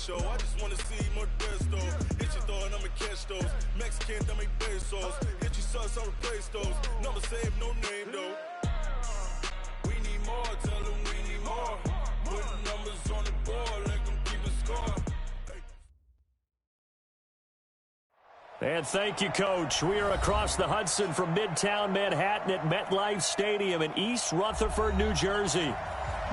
show. I just wanna see more resto. Hit you throwing, I'ma catch those. Mexican, that make pesos. Hit you sauce, I'll replace those. Number save, no name though. We need more, tell them we need more. Put numbers on the board, let them keep the score. And thank you, Coach. We are across the Hudson from Midtown Manhattan at MetLife Stadium in East Rutherford, New Jersey.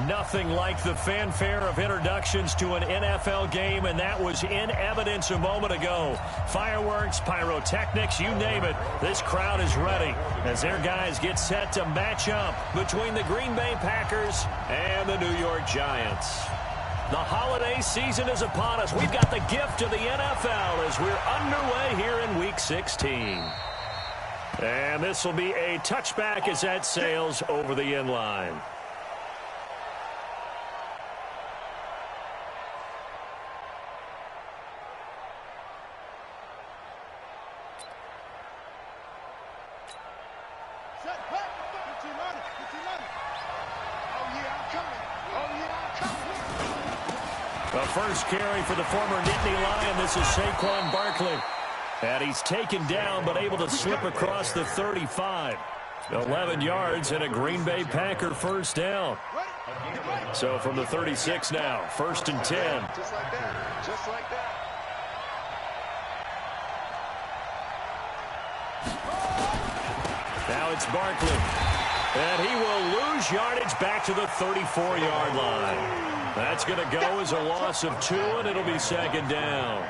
Nothing like the fanfare of introductions to an NFL game, and that was in evidence a moment ago. Fireworks, pyrotechnics, you name it. This crowd is ready as their guys get set to match up between the Green Bay Packers and the New York Giants. The holiday season is upon us. We've got the gift of the NFL as we're underway here in Week 16. And this will be a touchback as that sails over the end line. The first carry for the former Nittany Lion. This is Saquon Barkley. And he's taken down but able to slip across the 35. 11 yards and a Green Bay Packer first down. So from the 36 now, 1st and 10. Just like that. Just like that. Now it's Barkley. And he will lose yardage back to the 34-yard line. That's going to go as a loss of 2, and it'll be 2nd down.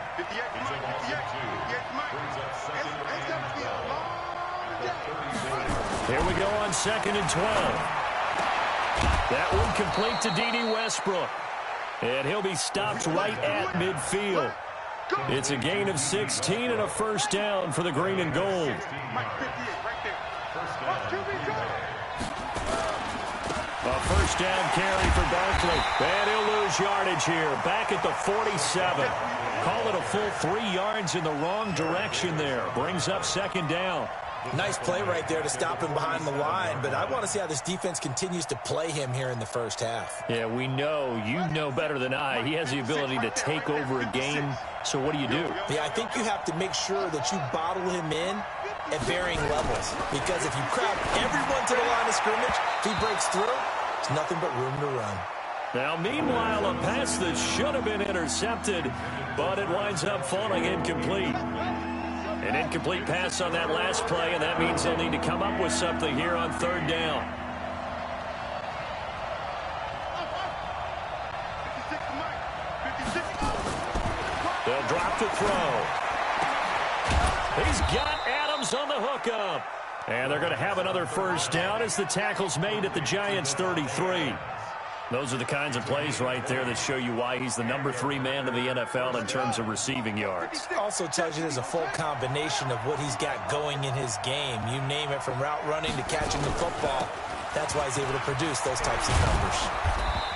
Here we go on 2nd and 12. That one complete to D.D. Westbrook. And he'll be stopped right at midfield. It's a gain of 16 and a first down for the green and gold. A first down carry for Barkley. And he'll lose yardage here. Back at the 47. Call it a full 3 yards in the wrong direction there. Brings up 2nd down. Nice play right there to stop him behind the line, but I want to see how this defense continues to play him here in the first half. Yeah, we know. You know better than I. He has the ability to take over a game, so what do? Yeah, I think you have to make sure that you bottle him in at varying levels, because if you crowd everyone to the line of scrimmage, if he breaks through, there's nothing but room to run. Now, meanwhile, a pass that should have been intercepted, but it winds up falling incomplete. An incomplete pass on that last play, and that means they'll need to come up with something here on 3rd down. They'll drop the throw. He's got Adams on the hookup. And they're going to have another first down as the tackle's made at the Giants' 33. Those are the kinds of plays right there that show you why he's the number 3 man in the NFL in terms of receiving yards. Also tells you there's a full combination of what he's got going in his game. You name it, from route running to catching the football. That's why he's able to produce those types of numbers.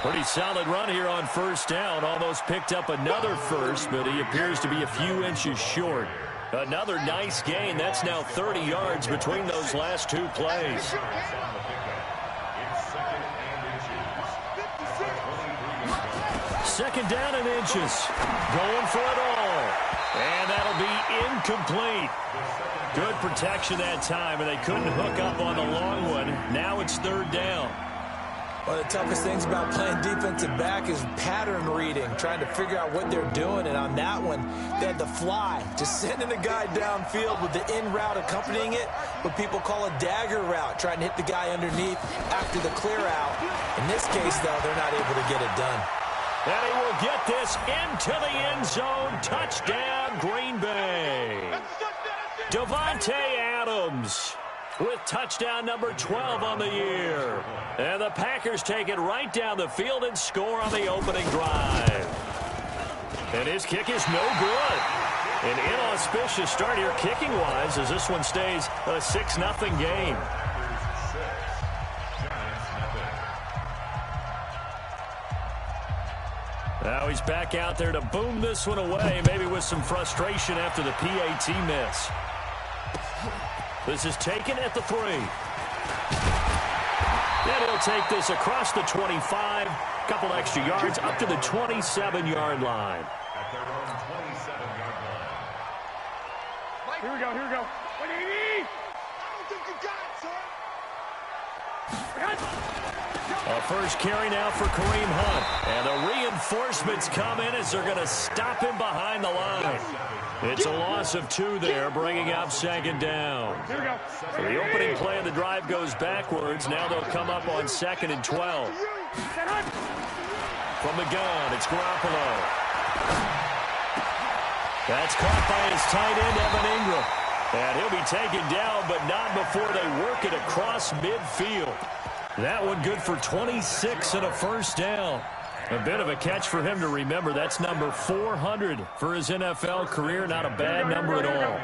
Pretty solid run here on 1st down. Almost picked up another first, but he appears to be a few inches short. Another nice gain. That's now 30 yards between those last 2 plays. Second down and inches. Going for it all. And that'll be incomplete. Good protection that time, and they couldn't hook up on the long one. Now it's 3rd down. One of the toughest things about playing defensive back is pattern reading, trying to figure out what they're doing. And on that one, they had the fly, just sending a guy downfield with the in route accompanying it, what people call a dagger route, trying to hit the guy underneath after the clear out. In this case, though, they're not able to get it done. And he will get this into the end zone. Touchdown, Green Bay. Davante Adams with touchdown number 12 on the year. And the Packers take it right down the field and score on the opening drive. And his kick is no good. An inauspicious start here kicking-wise as this one stays a 6-0 game. Now he's back out there to boom this one away, maybe with some frustration after the PAT miss. This is taken at the 3. Then he'll take this across the 25, couple extra yards up to the 27-yard line. at their own 27-yard line. Here we go, here we go. 180! I don't think you got it, son. A first carry now for Kareem Hunt. And the reinforcements come in as they're going to stop him behind the line. It's a loss of 2 there, bringing up second down. Here we go. So the opening play of the drive goes backwards. Now they'll come up on 2nd and 12. From the gun, it's Garoppolo. That's caught by his tight end, Evan Ingram. And he'll be taken down, but not before they work it across midfield. That one good for 26 and a first down. A bit of a catch for him to remember. That's number 400 for his NFL career. Not a bad number at all.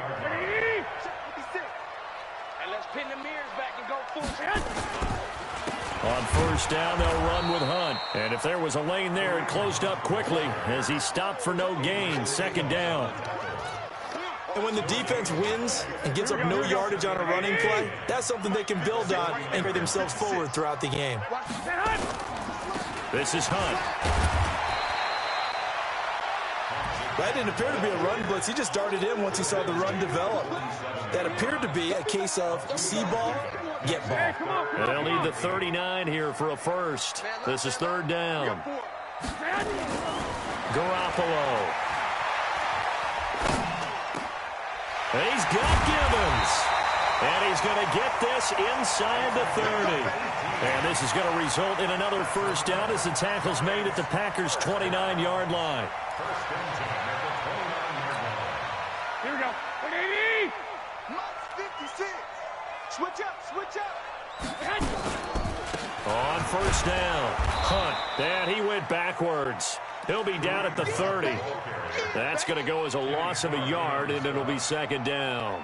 And let's pin the mirrors back and go full. On first down, they'll run with Hunt. And if there was a lane there, it closed up quickly as he stopped for no gain. Second down. And when the defense wins and gives up no yardage on a running play, that's something they can build on and carry themselves forward throughout the game. This is Hunt. That didn't appear to be a run blitz. He just darted in once he saw the run develop. That appeared to be a case of see ball, get ball. And they'll need the 39 here for a first. This is third down. Garoppolo. He's got Gibbons. And he's going to get this inside the 30. And this is going to result in another first down as the tackle's made at the Packers' 29-yard line. Here we go. 180! Mike's 56. Switch up, switch up. On first down, Hunt. And he went backwards. He'll be down at the 30. That's going to go as a loss of a yard, and it'll be second down.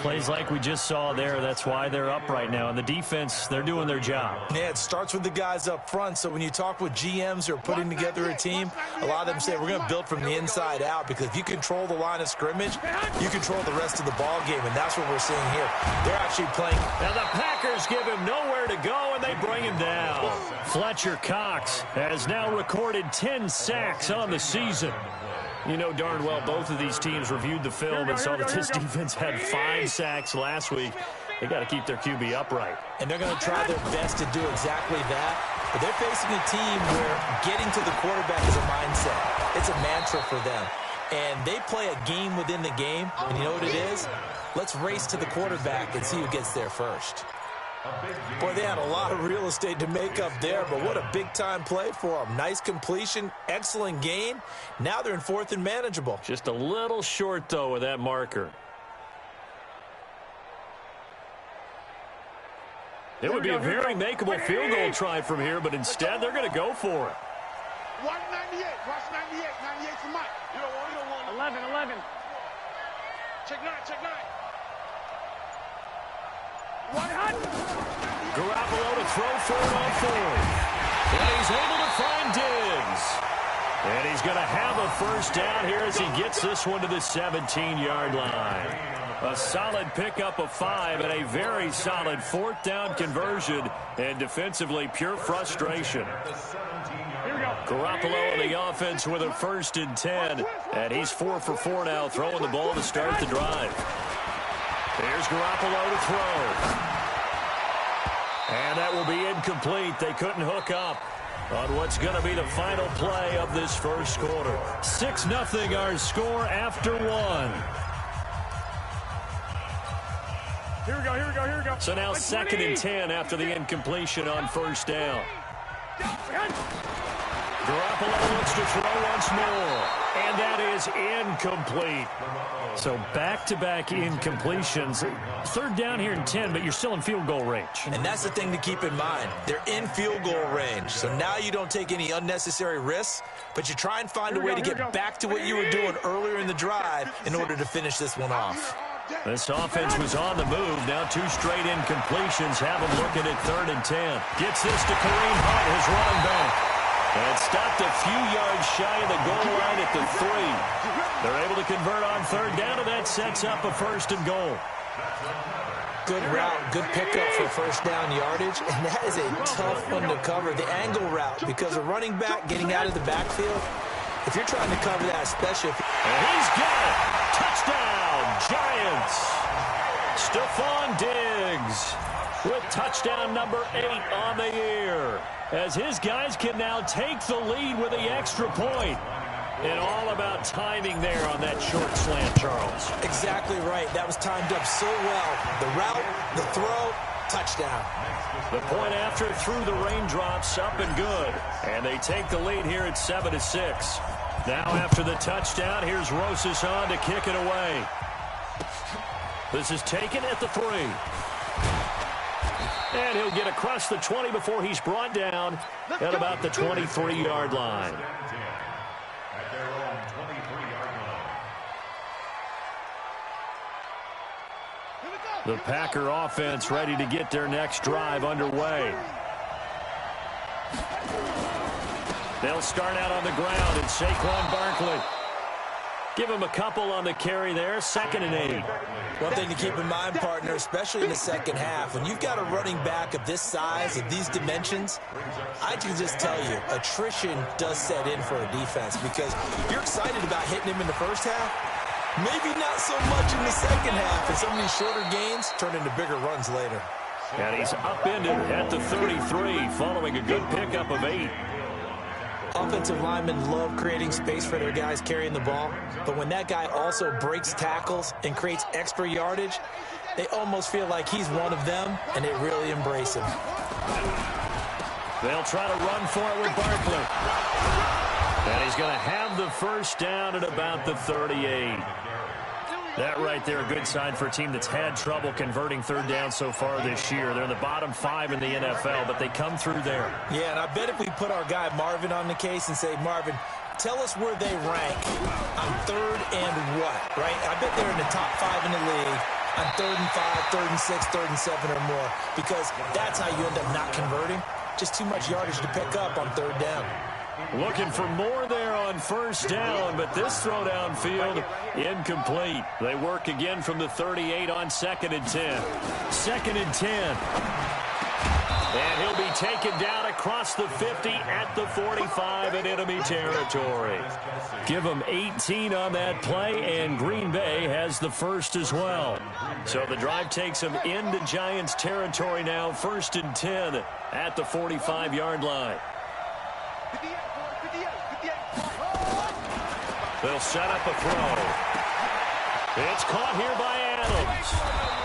Plays like we just saw there. That's why they're up right now. And the defense, they're doing their job. Yeah, it starts with the guys up front. So when you talk with GMs who are putting together a team, a lot of them say we're going to build from the inside out, because if you control the line of scrimmage, you control the rest of the ball game, and that's what we're seeing here. They're actually playing. Now the Packers give him nowhere to go, and they bring him down. Fletcher Cox has now recorded 10 sacks on the season. You know darn well both of these teams reviewed the film and saw that this defense had 5 sacks last week. They got to keep their QB upright. And they're going to try their best to do exactly that. But they're facing a team where getting to the quarterback is a mindset. It's a mantra for them. And they play a game within the game. And you know what it is? Let's race to the quarterback and see who gets there first. Boy, they had a lot of real estate to make up there, but what a big-time play for them. Nice completion, excellent gain. Now they're in 4th and manageable. Just a little short, though, with that marker. It would be a very makeable field goal try from here, but instead they're going to go for it. Watch 98. Watch 98. 98 for Mike. You don't want 11. Check 9, check 9. Garoppolo to throw for it on 4th. And he's able to find Diggs. And he's going to have a first down here as he gets this one to the 17-yard line. A solid pickup of 5 and a very solid 4th down conversion. And defensively, pure frustration. Garoppolo in the offense with a 1st and 10. And he's 4 for 4 now, throwing the ball to start the drive. Here's Garoppolo to throw. And that will be incomplete. They couldn't hook up on what's going to be the final play of this first quarter. 6-0 our score after 1. Here we go. So now 2nd and 10 after the incompletion on first down. Garoppolo looks to throw once more. And that is incomplete. So back-to-back incompletions. 3rd down here in 10, but you're still in field goal range. And that's the thing to keep in mind. They're in field goal range. So now you don't take any unnecessary risks, but you try and find a way to get back to what you were doing earlier in the drive in order to finish this one off. This offense was on the move. Now 2 straight incompletions have them looking at 3rd and 10. Gets this to Kareem Hunt, his running back. And stopped a few yards shy of the goal line at the 3. They're able to convert on 3rd down, and that sets up a 1st and goal. Good route, good pickup for 1st down yardage, and that is a tough one to cover. The angle route, because a running back getting out of the backfield, If you're trying to cover that, especially if... And he's got it. Touchdown, Giants. Stephon Diggs with touchdown number 8 on the year, as his guys can now take the lead with the extra point. And all about timing there on that short slant, Charles. Exactly right. That was timed up so well. The route, the throw, touchdown. The point after through the raindrops, up and good. And they take the lead here at 7-6. Now after the touchdown, here's Rosas on to kick it away. This is taken at the 3. And he'll get across the 20 before he's brought down at about the 23-yard line. At their own 23-yard line. The Packer offense ready to get their next drive underway. They'll start out on the ground, and Saquon Barkley. Give him a couple on the carry there, 2nd and 8. One thing to keep in mind, partner, especially in the second half, when you've got a running back of this size, of these dimensions, I can just tell you, attrition does set in for a defense, because you're excited about hitting him in the first half, maybe not so much in the second half, and some of these shorter gains turn into bigger runs later. And he's upended at the 33 following a good pickup of 8. Offensive linemen love creating space for their guys carrying the ball, but when that guy also breaks tackles and creates extra yardage, they almost feel like he's one of them, and they really embrace him. They'll try to run for it with Barkley. And he's going to have the first down at about the 38. That right there, a good sign for a team that's had trouble converting third down so far this year. They're in the bottom 5 in the NFL, but they come through there. Yeah, and I bet if we put our guy Marvin on the case and say, Marvin, tell us where they rank on 3rd and what, right? I bet they're in the top 5 in the league on 3rd and 5, 3rd and 6, 3rd and 7 or more, because that's how you end up not converting. Just too much yardage to pick up on 3rd down. Looking for more there on 1st down, but this throw downfield incomplete. They work again from the 38 on 2nd and 10. 2nd and 10. And he'll be taken down across the 50 at the 45 in enemy territory. Give him 18 on that play, and Green Bay has the first as well. So the drive takes them into Giants territory now, 1st and 10 at the 45-yard line. They'll set up a throw. It's caught here by Adams.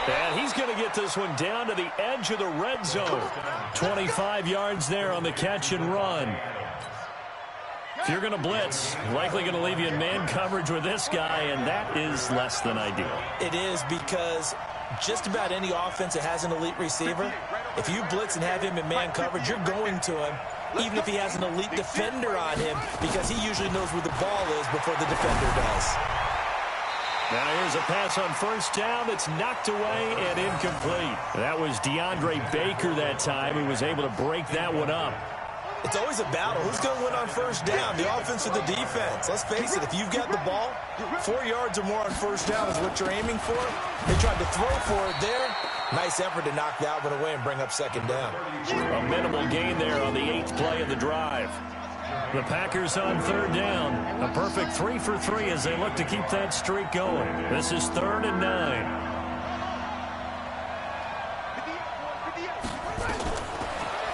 And he's going to get this one down to the edge of the red zone. 25 yards there on the catch and run. If you're going to blitz, likely going to leave you in man coverage with this guy, and that is less than ideal. It is, because just about any offense that has an elite receiver, if you blitz and have him in man coverage, you're going to him, even if he has an elite defender on him, because he usually knows where the ball is before the defender does. Now here's a pass on 1st down that's knocked away and incomplete. That was DeAndre Baker that time who was able to break that one up. It's always a battle. Who's going to win on 1st down, the offense or the defense? Let's face it, if you've got the ball, 4 yards or more on 1st down is what you're aiming for. They tried to throw for it there. Nice effort to knock that one away and bring up 2nd down. A minimal gain there on the 8th play of the drive. The Packers on 3rd down. A perfect 3 for 3 as they look to keep that streak going. This is 3rd and 9.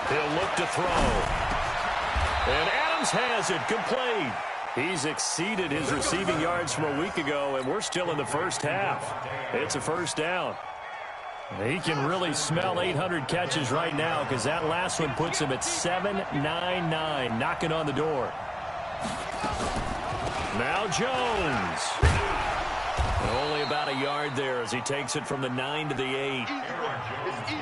He'll look to throw. And Adams has it, complete. He's exceeded his receiving yards from a week ago, and we're still in the first half. It's a 1st down. He can really smell 800 catches right now, because that last one puts him at 799, knocking on the door. Now Jones. Only about a yard there as he takes it from the 9 to the 8.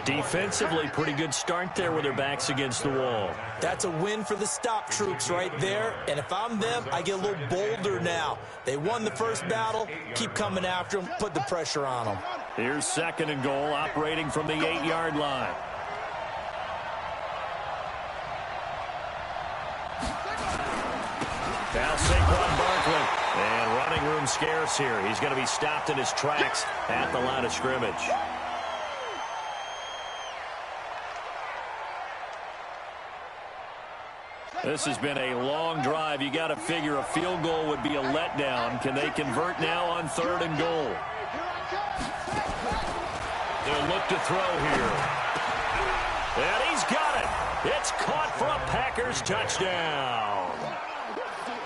Defensively, pretty good start there with their backs against the wall. That's a win for the stop troops right there. And if I'm them, I get a little bolder now. They won the first battle. Keep coming after them. Put the pressure on them. Here's 2nd and goal, operating from the 8-yard line. Now Saquon Barkley. And running room scarce here. He's going to be stopped in his tracks at the line of scrimmage. This has been a long drive. You got to figure a field goal would be a letdown. Can they convert now on 3rd and goal? They'll look to throw here. And he's got it. It's caught for a Packers touchdown.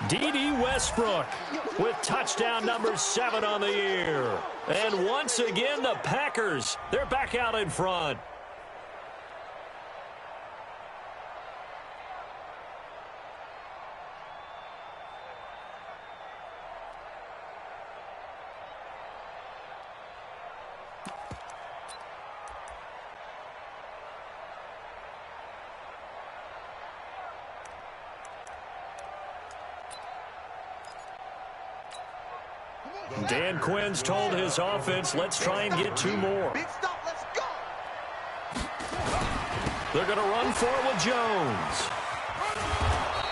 D.D. Westbrook with touchdown number 7 on the year. And once again, the Packers, they're back out in front. Dan Quinn's told his offense, let's try and get 2 more. They're going to run for it with Jones.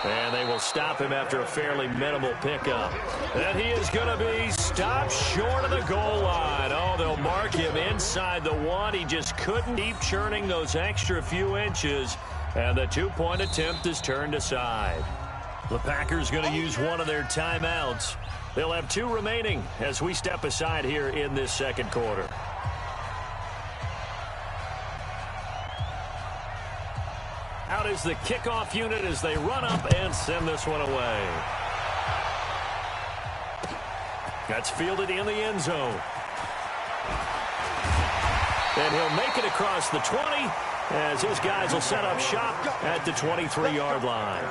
And they will stop him after a fairly minimal pickup. And he is going to be stopped short of the goal line. Oh, they'll mark him inside the 1. He just couldn't keep churning those extra few inches. And the 2-point attempt is turned aside. The Packers going to use one of their timeouts. They'll have 2 remaining as we step aside here in this second quarter. Out is the kickoff unit as they run up and send this one away. That's fielded in the end zone. And he'll make it across the 20 as his guys will set up shop at the 23-yard line.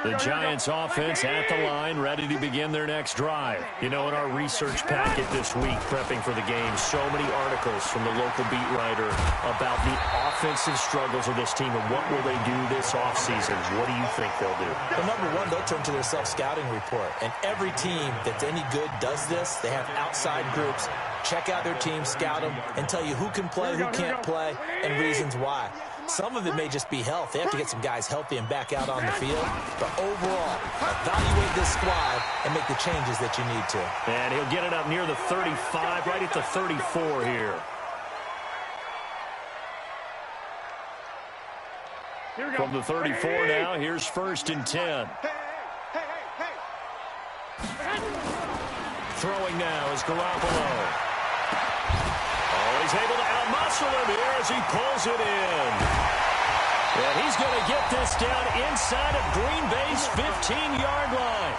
The Giants offense at the line, ready to begin their next drive. You know, in our research packet this week, prepping for the game, so many articles from the local beat writer about the offensive struggles of this team and what will they do this offseason. What do you think they'll do? Well, number one, they'll turn to their self-scouting report. And every team that's any good does this. They have outside groups. Check out their team, scout them, and tell you who can play, who can't play, and reasons why. Some of it may just be health. They have to get some guys healthy and back out on the field. But overall, evaluate this squad and make the changes that you need to. And he'll get it up near the 35, right at the 34 here. From the 34 now, here's 1st and 10. Throwing now is Garoppolo. Oh, he's able to outmuscle him here as he pulls it in. And he's going to get this down inside of Green Bay's 15-yard line.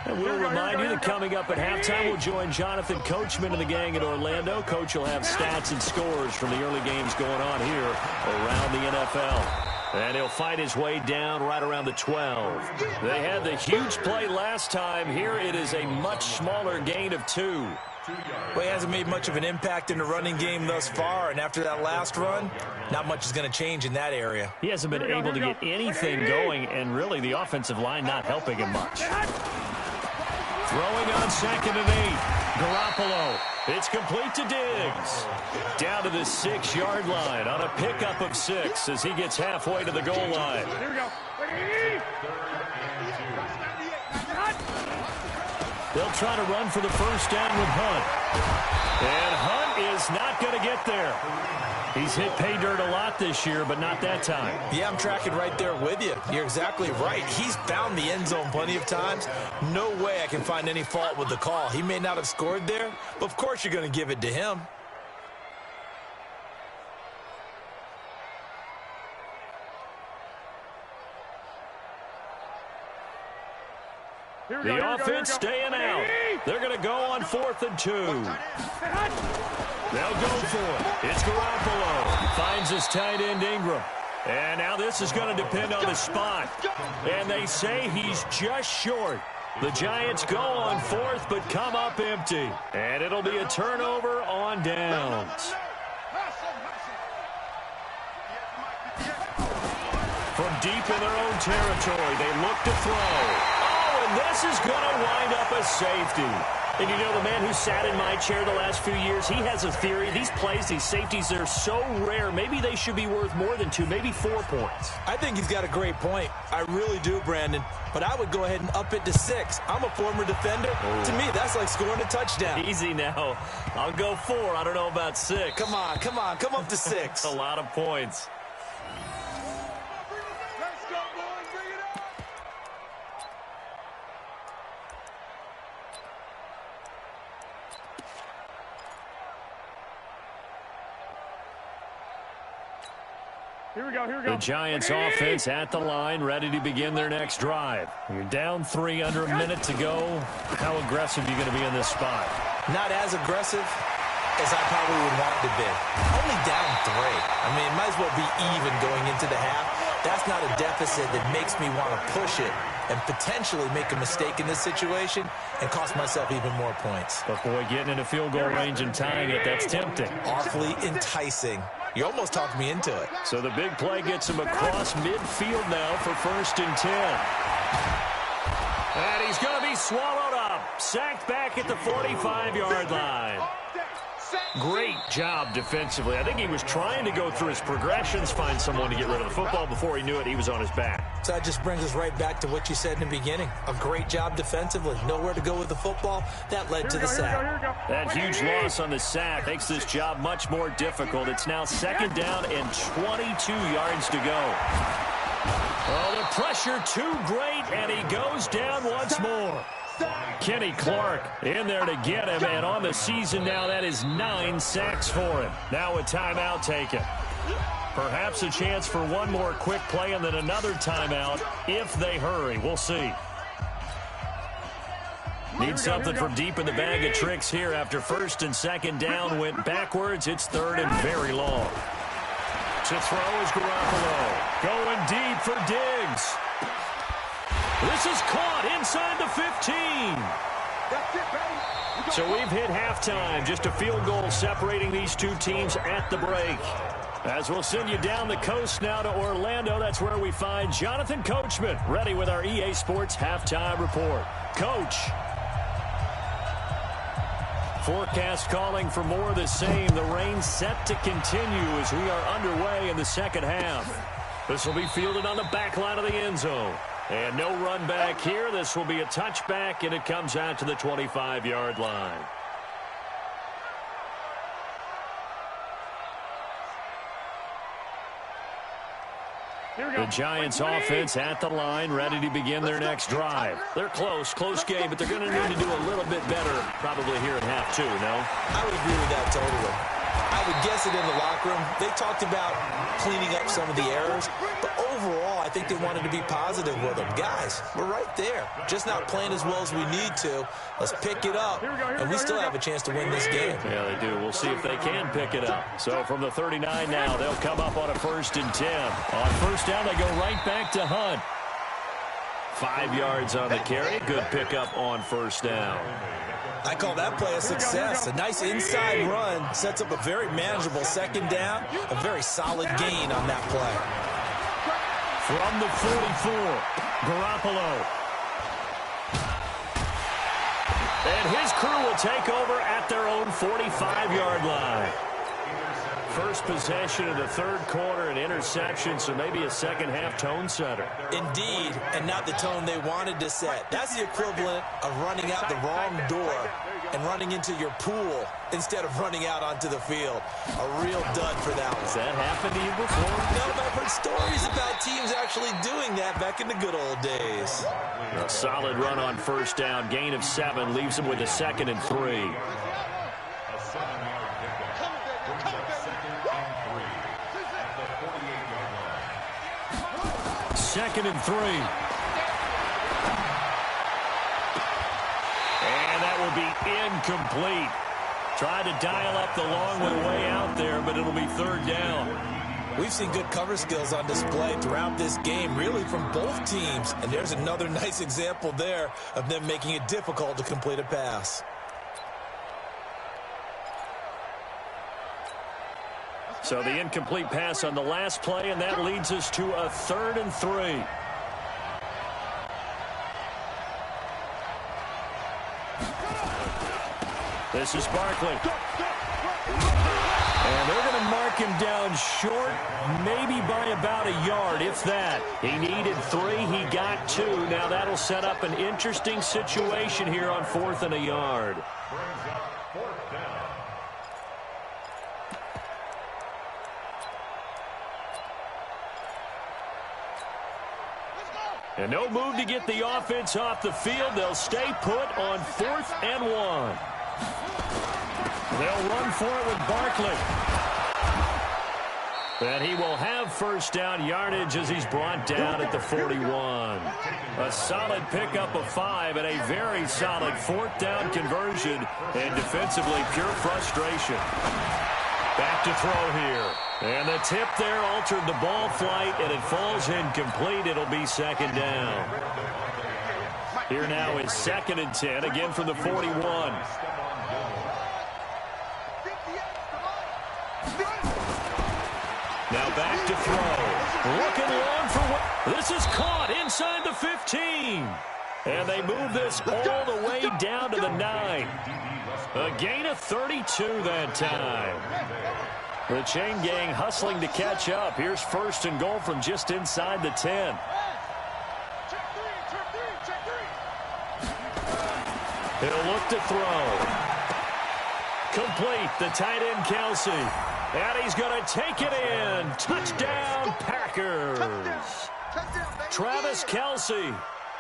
And we'll remind you that coming up at halftime, we'll join Jonathan Coachman and the gang in Orlando. Coach will have stats and scores from the early games going on here around the NFL. And he'll fight his way down right around the 12. They had the huge play last time. Here it is a much smaller gain of 2. Well, he hasn't made much of an impact in the running game thus far, and after that last run, not much is going to change in that area. He hasn't been able to get anything going, and really the offensive line not helping him much. Throwing on 2nd and 8. Garoppolo. It's complete to Diggs. Down to the 6-yard line on a pickup of 6 as he gets halfway to the goal line. Here we go. They'll try to run for the first down with Hunt. And Hunt is not going to get there. He's hit pay dirt a lot this year, but not that time. Yeah, I'm tracking right there with you. You're exactly right. He's found the end zone plenty of times. No way I can find any fault with the call. He may not have scored there, but of course you're going to give it to him. The offense staying out. They're going to go on 4th and 2. They'll go for it. It's Garoppolo. Finds his tight end Ingram. And now this is going to depend on the spot. And they say he's just short. The Giants go on 4th but come up empty. And it'll be a turnover on downs. From deep in their own territory, they look to throw. And this is going to wind up a safety. And you know, the man who sat in my chair the last few years, he has a theory. These plays, these safeties, they're so rare. Maybe they should be worth more than 2, maybe 4 points. I think he's got a great point. I really do, Brandon. But I would go ahead and up it to 6. I'm a former defender. Oh. To me, that's like scoring a touchdown. Easy now. I'll go 4. I don't know about 6. Come on. Come up to 6. A lot of points. Here we go. The Giants offense at the line, ready to begin their next drive. You're down 3, under a minute to go. How aggressive are you going to be in this spot? Not as aggressive as I probably would want to be. Only down 3. I mean, it might as well be even going into the half. That's not a deficit that makes me want to push it and potentially make a mistake in this situation and cost myself even more points. But, boy, getting in a field goal range and tying it, that's tempting. Awfully enticing. You almost talked me into it. So the big play gets him across midfield now for 1st and 10. And he's going to be swallowed up. Sacked back at the 45-yard line. Great job defensively. I think he was trying to go through his progressions, find someone to get rid of the football. Before he knew it, he was on his back. So that just brings us right back to what you said in the beginning. A great job defensively. Nowhere to go with the football. That led to the sack. That huge loss on the sack makes this job much more difficult. It's now 2nd down and 22 yards to go. Oh, the pressure too great, and he goes down once more. Kenny Clark in there to get him, and on the season now, that is 9 sacks for him. Now a timeout taken. Perhaps a chance for one more quick play and then another timeout if they hurry. We'll see. Need something from deep in the bag of tricks here after 1st and 2nd down went backwards. It's 3rd and very long. To throw is Garoppolo. Going deep for Diggs. This is caught inside the 15. So we've hit halftime. Just a field goal separating these two teams at the break. As we'll send you down the coast now to Orlando, that's where we find Jonathan Coachman, ready with our EA Sports Halftime Report. Coach. Forecast calling for more of the same. The rain set to continue as we are underway in the 2nd half. This will be fielded on the back line of the end zone. And no run back here. This will be a touchback, and it comes out to the 25-yard line. The Giants offense at the line, ready to begin their next drive. They're close game, but they're going to need to do a little bit better probably here in half 2, no? I would agree with that totally. I would guess it in the locker room. They talked about cleaning up some of the errors, but overall, I think they wanted to be positive with them. Guys, we're right there. Just not playing as well as we need to. Let's pick it up, and we still have a chance to win this game. Yeah, they do. We'll see if they can pick it up. So from the 39 now, they'll come up on a 1st and 10. On 1st down, they go right back to Hunt. 5 yards on the carry. Good pickup on 1st down. I call that play a success. A nice inside run sets up a very manageable 2nd down. A very solid gain on that play. From the 44, Garoppolo. And his crew will take over at their own 45-yard line. First possession of the 3rd quarter, an interception, so maybe a 2nd half tone setter. Indeed, and not the tone they wanted to set. That's the equivalent of running out the wrong door and running into your pool instead of running out onto the field. A real dud for that one. Has that happened to you before? No, but I've heard stories about teams actually doing that back in the good old days. A solid run on 1st down, gain of 7, leaves them with a 2nd and 3. 2nd and 3. And that will be incomplete. Tried to dial up the long way out there, but it'll be 3rd down. We've seen good cover skills on display throughout this game, really from both teams. And there's another nice example there of them making it difficult to complete a pass. So the incomplete pass on the last play, and that leads us to a 3rd and 3. This is Barkley. And they're going to mark him down short, maybe by about a yard, if that. He needed 3. He got 2. Now that'll set up an interesting situation here on 4th and a yard. And no move to get the offense off the field. They'll stay put on 4th and 1. They'll run for it with Barkley. And he will have first down yardage as he's brought down at the 41. A solid pickup of 5 and a very solid 4th down conversion. And defensively, pure frustration. Back to throw here. And the tip there altered the ball flight, and it falls incomplete. It'll be 2nd down. Here now is 2nd and 10, again from the 41. Now back to throw. Looking long for what? This is caught inside the 15. And they move this all the way down to the 9. A gain of 32 that time. The chain gang hustling to catch up. Here's 1st and goal from just inside the 10. He'll look to throw. Complete. The tight end, Kelsey. And he's going to take it in. Touchdown, Packers. Travis Kelsey,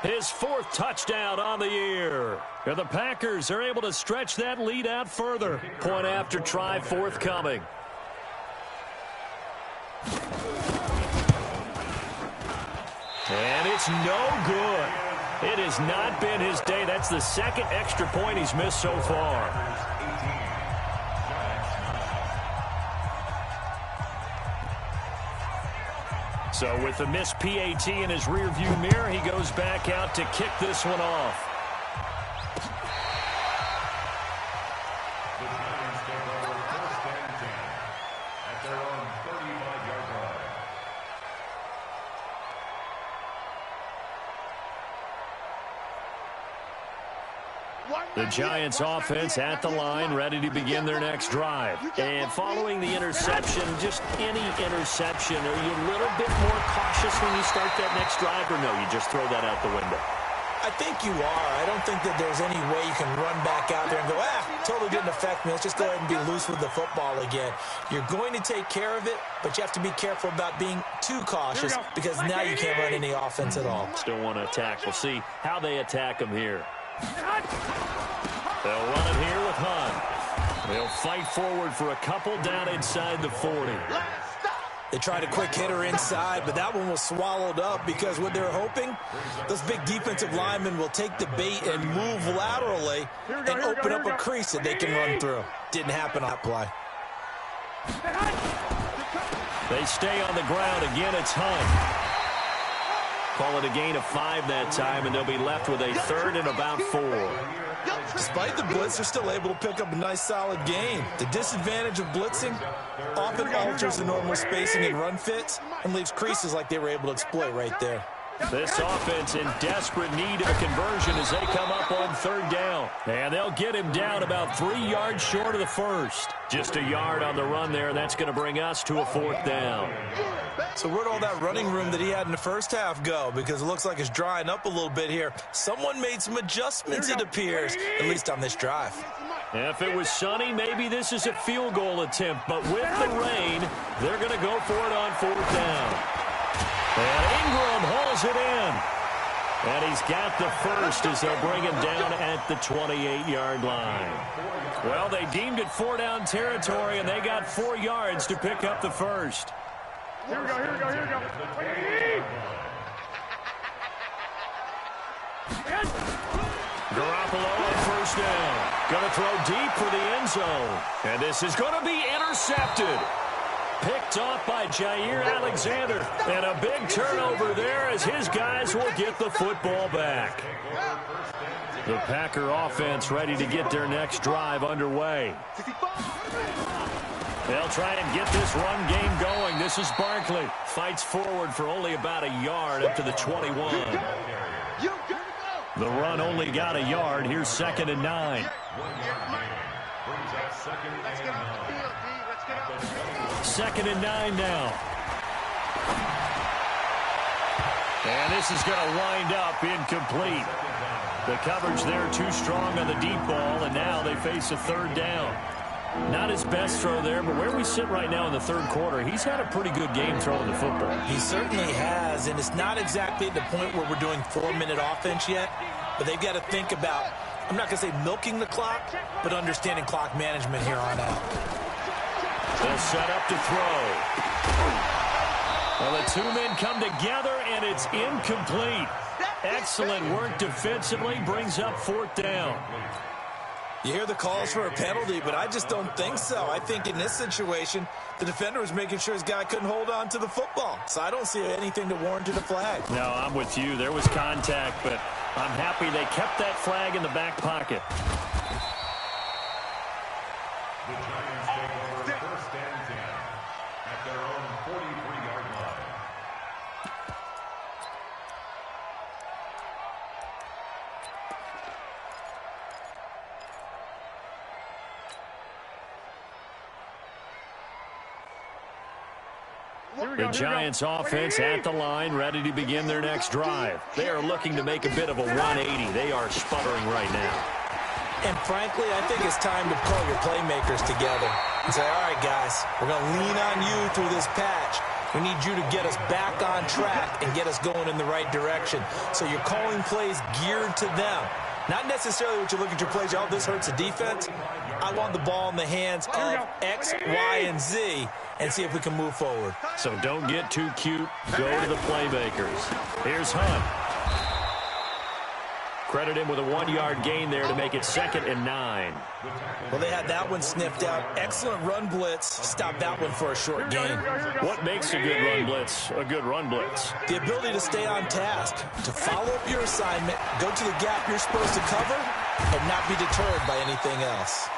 his 4th touchdown on the year. And the Packers are able to stretch that lead out further. Point after try forthcoming. And it's no good. It has not been his day. That's the 2nd extra point he's missed so far. So with the missed PAT in his rearview mirror, he goes back out to kick this one off. The Giants take over 1st and 10 at their own 35-yard line. The Giants offense at the line, ready to begin their next drive. And following the interception, just any interception, are you a little bit more cautious when you start that next drive, or no, you just throw that out the window? I think you are. I don't think that there's any way you can run back out there and go, totally didn't affect me. Let's just go ahead and be loose with the football again. You're going to take care of it, but you have to be careful about being too cautious because now you can't run any offense at all. Still want to attack. We'll see how they attack him here. They'll run it here with Hunt. They'll fight forward for a couple down inside the 40. They tried a quick hitter inside, but that one was swallowed up because what they're hoping, those big defensive linemen will take the bait and move laterally and open up a crease that they can run through. Didn't happen on that play. They stay on the ground. Again, it's Hunt. Call it a gain of 5 that time, and they'll be left with a 3rd and about 4. Despite the blitz, they're still able to pick up a nice, solid gain. The disadvantage of blitzing often alters the normal spacing and run fits and leaves creases like they were able to exploit right there. This offense in desperate need of a conversion as they come up on 3rd down. And they'll get him down about 3 yards short of the 1st. Just a yard on the run there, and that's going to bring us to a 4th down. So where'd all that running room that he had in the first half go? Because it looks like it's drying up a little bit here. Someone made some adjustments, it appears, at least on this drive. If it was sunny, maybe this is a field goal attempt. But with the rain, they're going to go for it on 4th down. And Ingram hauls it in. And he's got the 1st as they'll bring him down at the 28-yard line. Well, they deemed it 4-down territory, and they got 4 yards to pick up the 1st. Here we go. Garoppolo on 1st down. Going to throw deep for the end zone. And this is going to be intercepted. Picked off by Jair Alexander. And a big turnover there as his guys will get the football back. The Packer offense ready to get their next drive underway. They'll try and get this run game going. This is Barkley. Fights forward for only about a yard up to the 21. The run only got a yard. Here's 2nd and 9. Brings up second Let's and get off the 9. field, D. Let's get off the field. Second and 9 now. And this is going to wind up incomplete. The coverage there too strong on the deep ball, and now they face a third down. Not his best throw there, but where we sit right now in the third quarter, he's had a pretty good game throwing the football. He certainly has, and it's not exactly at the point where we're doing 4-minute offense yet, but they've got to think about, I'm not going to say milking the clock, but understanding clock management here on out. They'll set up to throw. Well, the two men come together, and it's incomplete. Excellent work defensively, brings up fourth down. You hear the calls for a penalty, but I just don't think so. I think in this situation, the defender was making sure his guy couldn't hold on to the football. So I don't see anything to warrant a flag. No, I'm with you. There was contact, but I'm happy they kept that flag in the back pocket. The Giants take over first and 10 at their own 43-yard line. The Giants offense at the line, ready to begin their next drive. They are looking to make a bit of a 180. They are sputtering right now. And frankly, I think it's time to pull your playmakers together and say, all right, guys, we're going to lean on you through this patch. We need you to get us back on track and get us going in the right direction. So you're calling plays geared to them. Not necessarily what you look at your plays, oh, this hurts the defense. I want the ball in the hands of X, Y, and Z and see if we can move forward. So don't get too cute. Go to the playmakers. Here's Hunt. Credit him with a 1-yard gain there to make it 2nd and 9. Well, they had that one sniffed out. Excellent run blitz. Stop that one for a short gain. What makes a good run blitz a good run blitz? The ability to stay on task, to follow up your assignment, go to the gap you're supposed to cover, and not be deterred by anything else.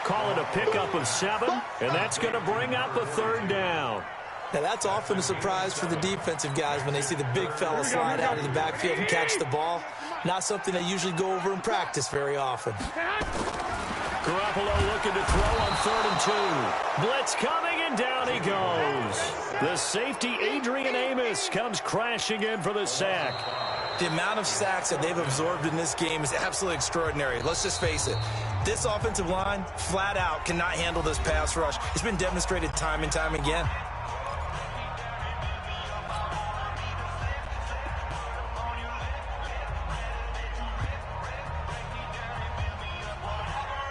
Call it a pickup of 7, and that's going to bring up a third down. Now, that's often a surprise for the defensive guys when they see the big fella slide out of the backfield and catch the ball. Not something they usually go over in practice very often. Garoppolo looking to throw on 3rd and 2. Blitz coming, and down he goes. The safety, Adrian Amos, comes crashing in for the sack. The amount of sacks that they've absorbed in this game is absolutely extraordinary. Let's just face it. This offensive line, flat out, cannot handle this pass rush. It's been demonstrated time and time again.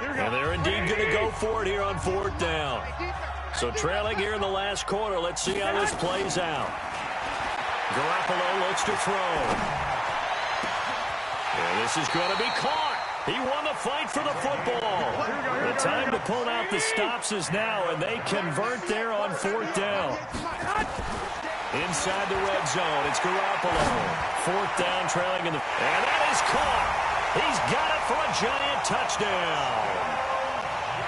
And they're indeed going to go for it here on 4th down. So trailing here in the last quarter. Let's see how this plays out. Garoppolo looks to throw. And this is going to be caught. He won the fight for the football. The time to pull out the stops is now, and they convert there on 4th down. Inside the red zone, it's Garoppolo. 4th down, trailing in the... And that is caught. He's got it for a giant touchdown.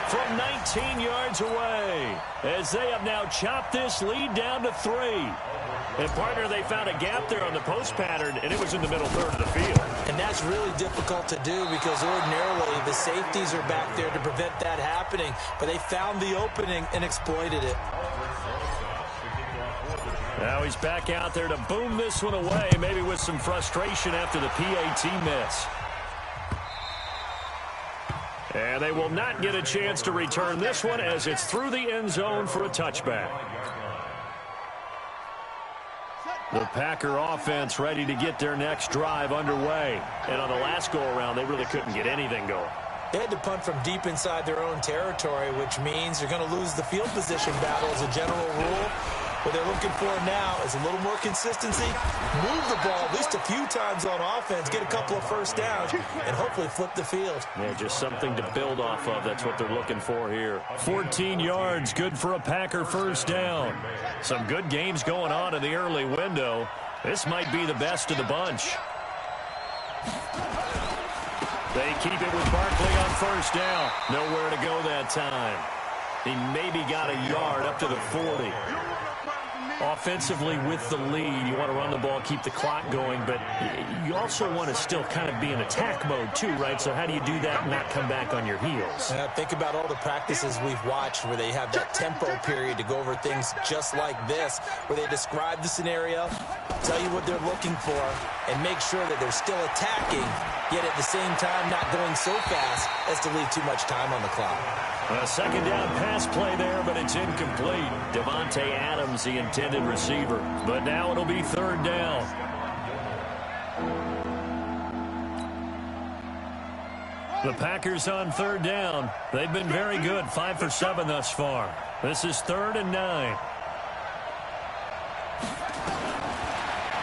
From 19 yards away, as they have now chopped this lead down to 3. And, partner, they found a gap there on the post pattern, and it was in the middle third of the field. And that's really difficult to do because ordinarily the safeties are back there to prevent that happening. But they found the opening and exploited it. Now he's back out there to boom this one away, maybe with some frustration after the PAT miss. And they will not get a chance to return this one as it's through the end zone for a touchback. The Packer offense ready to get their next drive underway. And on the last go-around, they really couldn't get anything going. They had to punt from deep inside their own territory, which means they're going to lose the field position battle as a general rule. What they're looking for now is a little more consistency, move the ball at least a few times on offense, get a couple of first downs, and hopefully flip the field. Yeah, just something to build off of. That's what they're looking for here. 14 yards, good for a Packer first down. Some good games going on in the early window. This might be the best of the bunch. They keep it with Barkley on first down. Nowhere to go that time. He maybe got a yard up to the 40. offensively with the lead. You want to run the ball, keep the clock going, but you also want to still kind of be in attack mode too, right? So how do you do that and not come back on your heels? Think about all the practices we've watched where they have that tempo period to go over things just like this, where they describe the scenario, tell you what they're looking for, and make sure that they're still attacking, yet at the same time not going so fast as to leave too much time on the clock. A second down pass play there, but it's incomplete. Davante Adams, the intended receiver. But now it'll be third down. The Packers on third down. They've been very good, 5 for 7 thus far. This is 3rd and 9.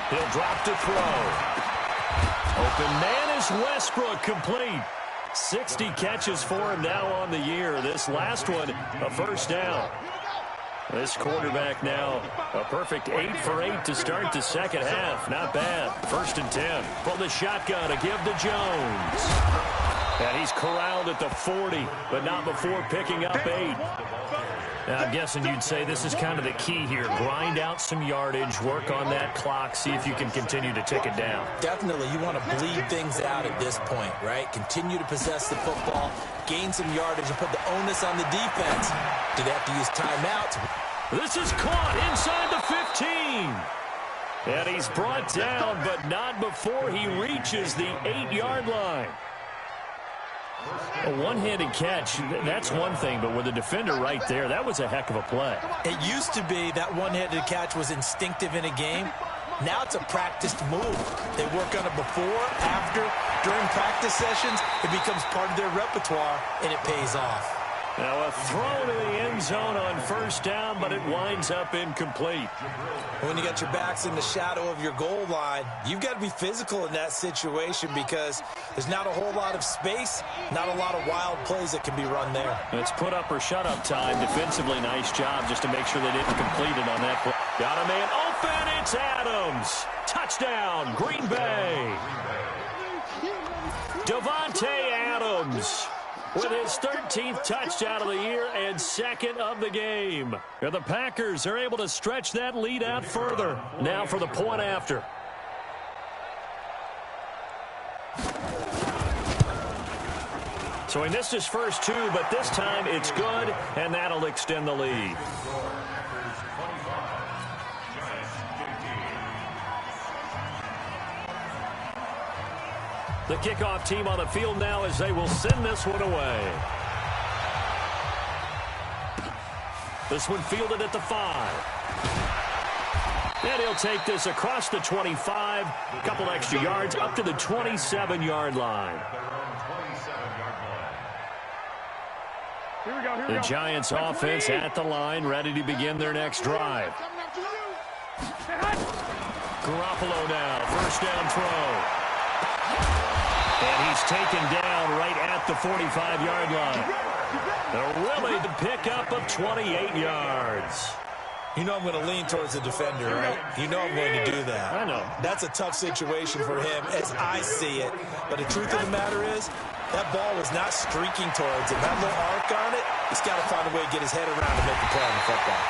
He'll drop to throw. Open man is Westbrook, complete. 60 catches for him now on the year. This last one, a first down. This quarterback now, a perfect 8 for 8 to start the second half. Not bad. 1st and 10. From the shotgun, a give to Jones. And he's corralled at the 40, but not before picking up 8. Now, I'm guessing you'd say this is kind of the key here. Grind out some yardage, work on that clock, see if you can continue to tick it down. Definitely, you want to bleed things out at this point, right? Continue to possess the football, gain some yardage, and put the onus on the defense. Do they have to use timeouts? This is caught inside the 15. And he's brought down, but not before he reaches the 8-yard line. A one-handed catch, that's one thing, but with a defender right there, that was a heck of a play. It used to be that one-handed catch was instinctive in a game. Now it's a practiced move. They work on it before, after, during practice sessions. It becomes part of their repertoire, and it pays off. Now a throw to the end zone on first down, but it winds up incomplete. When you got your backs in the shadow of your goal line, you've got to be physical in that situation because there's not a whole lot of space, not a lot of wild plays that can be run there. It's put up or shut up time. Defensively, nice job just to make sure they didn't complete it on that play. Got a man open, it's Adams. Touchdown, Green Bay. Davante Adams with his 13th touchdown of the year and 2nd of the game. And the Packers are able to stretch that lead out further. Now for the point after. So he missed his first 2, but this time it's good, and that'll extend the lead. The kickoff team on the field now as they will send this one away. This one fielded at the 5. And he'll take this across the 25, a couple extra yards, up to the 27-yard line. Here we go. The Giants offense at the line, ready to begin their next drive. Garoppolo now, first down throw. And he's taken down right at the 45-yard line. A really the pickup of 28 yards. You know I'm going to lean towards the defender, right? You know I'm going to do that. I know. That's a tough situation for him as I see it. But the truth of the matter is, that ball was not streaking towards him. That little arc on it, he's got to find a way to get his head around and make a play on the football.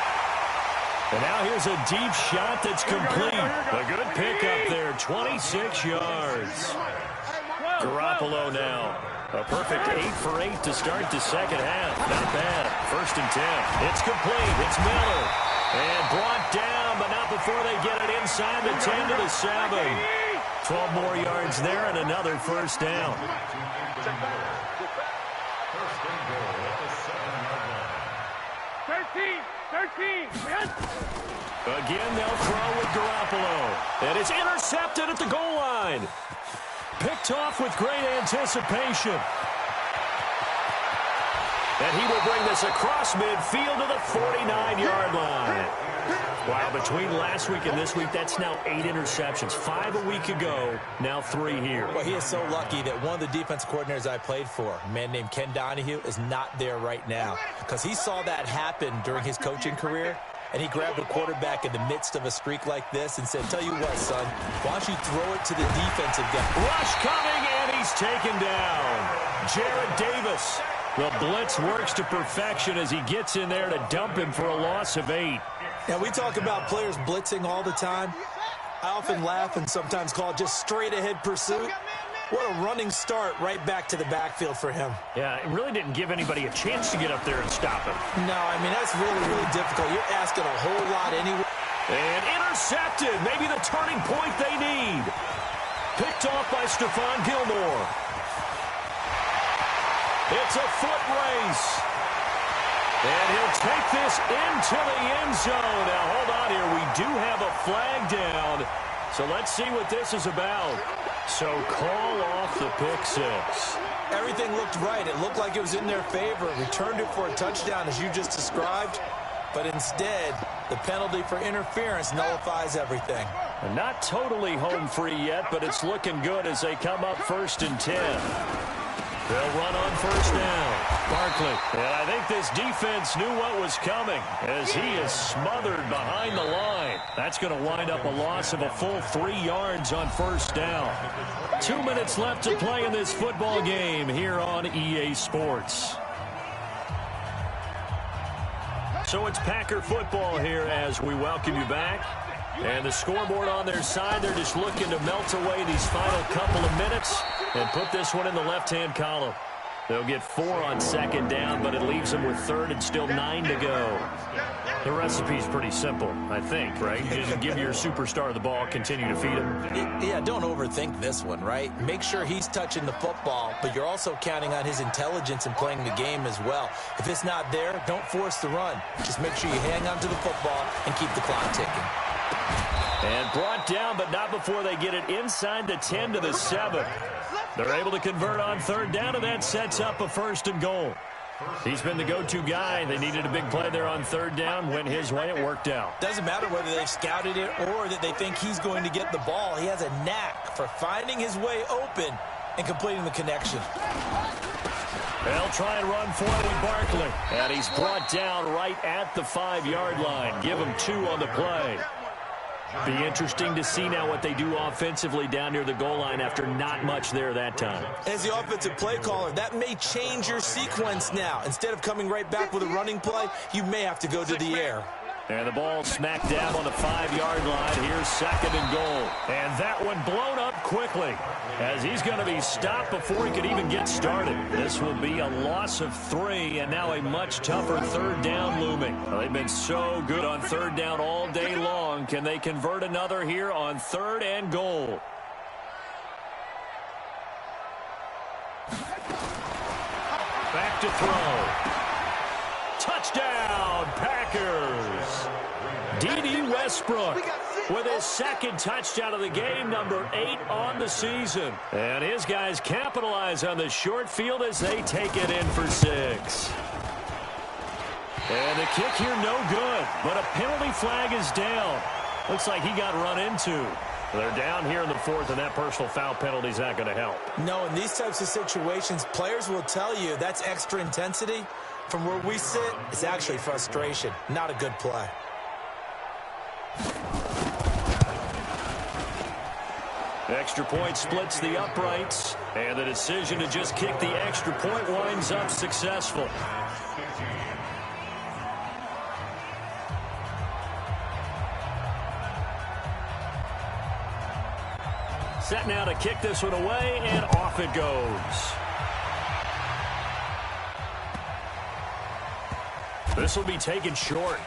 And now here's a deep shot that's complete. A good pickup there, 26 yards. Garoppolo now. A perfect 8 for 8 to start the second half. Not bad. 1st and 10. It's complete. It's Miller. And brought down, but not before they get it inside the 10 to the 7. 12 more yards there and another first down. First and goal at the 7-yard line. 13. Again, they'll throw with Garoppolo. And it's intercepted at the goal line. Picked off with great anticipation. And he will bring this across midfield to the 49-yard line. Wow, between last week and this week, that's now 8 interceptions. 5 a week ago, now 3 here. Well, he is so lucky that one of the defense coordinators I played for, a man named Ken Donahue, is not there right now. Because he saw that happen during his coaching career, and he grabbed a quarterback in the midst of a streak like this and said, tell you what, son, why don't you throw it to the defensive guy? Rush coming, and he's taken down. Jarrad Davis. The blitz works to perfection as he gets in there to dump him for a loss of 8. Yeah, we talk about players blitzing all the time. I often laugh and sometimes call it just straight-ahead pursuit. What a running start right back to the backfield for him. Yeah, it really didn't give anybody a chance to get up there and stop him. No, I mean, that's really, really difficult. You're asking a whole lot anyway. And intercepted. Maybe the turning point they need. Picked off by Stephon Gilmore. It's a foot race. And he'll take this into the end zone. Now, hold on here. We do have a flag down. So let's see what this is about. So call off the pick six. Everything looked right. It looked like it was in their favor. Returned it for a touchdown, as you just described. But instead, the penalty for interference nullifies everything. And not totally home free yet, but it's looking good as they come up 1st and 10. They'll run on 1st down. Barkley. And I think this defense knew what was coming as he is smothered behind the line. That's going to wind up a loss of a full 3 yards on 1st down. 2 minutes left to play in this football game here on EA Sports. So it's Packer football here as we welcome you back. And the scoreboard on their side, they're just looking to melt away these final couple of minutes and put this one in the left-hand column. They'll get 4 on 2nd down, but it leaves them with 3rd and still 9 to go. The recipe's pretty simple, I think, right? You just give your superstar the ball, continue to feed him. Yeah, don't overthink this one, right? Make sure he's touching the football, but you're also counting on his intelligence in playing the game as well. If it's not there, don't force the run. Just make sure you hang on to the football and keep the clock ticking. And brought down, but not before they get it inside the 10 to the 7. They're able to convert on 3rd down, and that sets up a 1st and goal. He's been the go-to guy. They needed a big play there on 3rd down. Went his way. It worked out. Doesn't matter whether they've scouted it or that they think he's going to get the ball. He has a knack for finding his way open and completing the connection. They'll try and run for it with Barkley. And he's brought down right at the 5-yard line. Give him 2 on the play. Be interesting to see now what they do offensively down near the goal line after not much there that time. As the offensive play caller, that may change your sequence now. Instead of coming right back with a running play, you may have to go to the air. And the ball smack dab on the 5-yard line. Here's 2nd and goal. And that one blown up quickly as he's going to be stopped before he could even get started. This will be a loss of 3 and now a much tougher 3rd down looming. Well, they've been so good on 3rd down all day long. Can they convert another here on 3rd and goal? Back to throw. Touchdown, Packers. D.D. Westbrook with his 2nd touchdown of the game, number 8 on the season. And his guys capitalize on the short field as they take it in for 6. And the kick here no good, but a penalty flag is down. Looks like he got run into. They're down here in the 4th, and that personal foul penalty is not going to help. No, in these types of situations, players will tell you that's extra intensity. From where we sit, it's actually frustration, not a good play. Extra point splits the uprights, and the decision to just kick the extra point winds up successful. Set now to kick this one away, and off it goes. This will be taken short.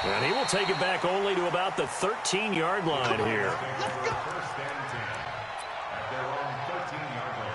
And he will take it back only to about the 13-yard line here. First and 10 at their own 13-yard line.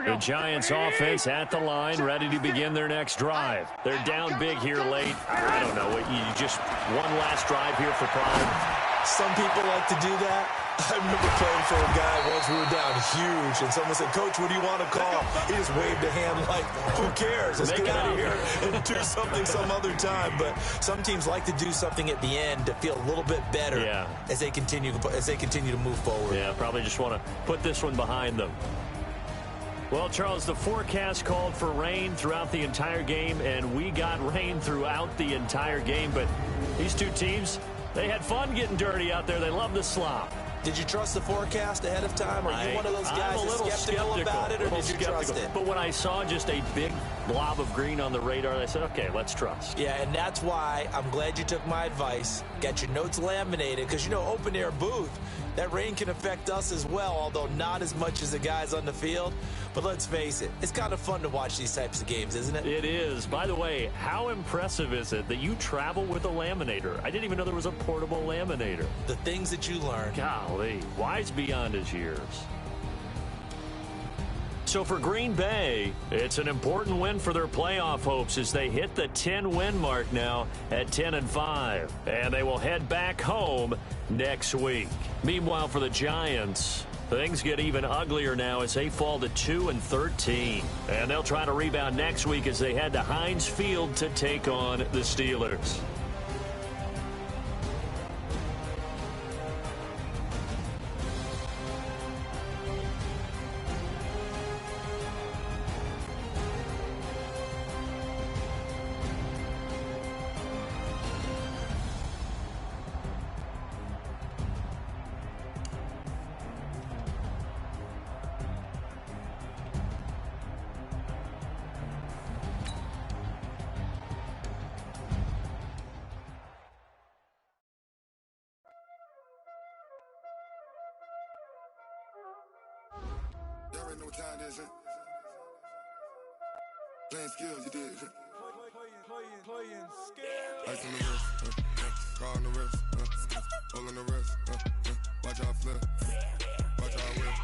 The Giants offense at the line, ready to begin their next drive. They're down big here late. I don't know, you just one last drive here for pride. Some people like to do that. I remember playing for a guy once we were down huge, and someone said, "Coach, what do you want to call?" He just waved a hand like, who cares? Let's get out of here and do something some other time. But some teams like to do something at the end to feel a little bit better as they continue to move forward. Yeah, probably just want to put this one behind them. Well, Charles, the forecast called for rain throughout the entire game, and we got rain throughout the entire game. But these two teams, they had fun getting dirty out there. They love the slop. Did you trust the forecast ahead of time? Are you one of those guys that's skeptical about it, or did you trust it? But when I saw just a big blob of green on the radar, I said, okay, let's trust. Yeah, and that's why I'm glad you took my advice. Got your notes laminated, because, you know, open-air booth, that rain can affect us as well, although not as much as the guys on the field. But let's face it, it's kind of fun to watch these types of games, isn't it? It is. By the way, how impressive is it that you travel with a laminator? I didn't even know there was a portable laminator. The things that you learn. Golly, wise beyond his years. So for Green Bay, it's an important win for their playoff hopes as they hit the 10-win mark now at 10-5. And they will head back home next week. Meanwhile, for the Giants, things get even uglier now as they fall to 2-13. And they'll try to rebound next week as they head to Heinz Field to take on the Steelers. Y'all already know what time it is, huh? Playing skills, you did. Playing skills. Ice on the wrist, car on the wrist, hole in the wrist, watch how I flip, watch how I whip,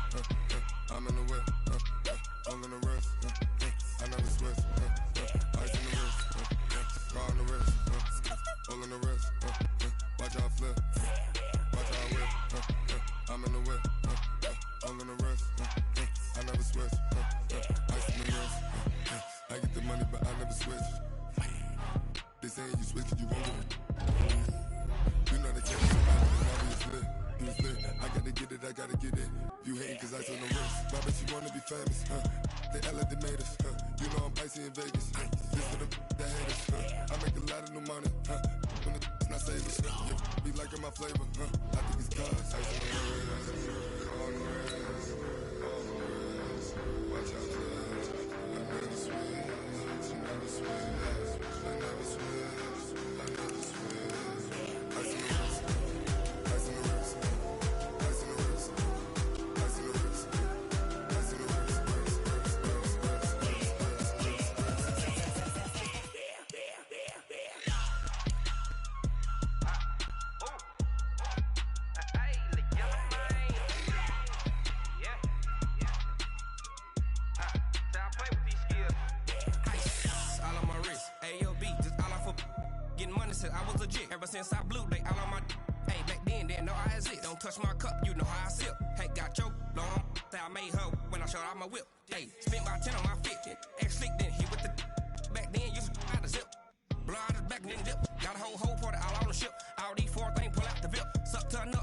I'm in the whip, hole in the wrist, I never switch, ice on the wrist, car on the wrist, hole in the wrist, watch how I flip, watch how I whip, I'm in the whip, hole in the wrist, I never switch, ice on the wrist, I get the money but I never switch. They saying you switch, you won't get it. You know they can't split. You split. I gotta get it, I gotta get it. You hating cause I on the wrist. My bitch, you wanna be famous, They elevated us, You know I'm icy in Vegas, This for the that hate us, I make a lot of new money, When the not savers, Be liking my flavor, I think it's cause ice on the wrist, on the wrist, watch out, I never switch, you never switch. I never switch, I never switch. Ice in the wrist, ice in the wrist, ice in the wrist, ice in the wrist, ice in the wrist, I was legit ever since I blew they all on my hey back then didn't know I had it. Don't touch my cup, you know how I sip. Hey, got choked long, I made her when I showed out my whip. Hey, spent about 10 on my 50. Ex slick then hit with the back then used to out the zip. Blow out his back and then dip. Got a whole party all on the ship. All these four things pull out the VIP. Suck to another.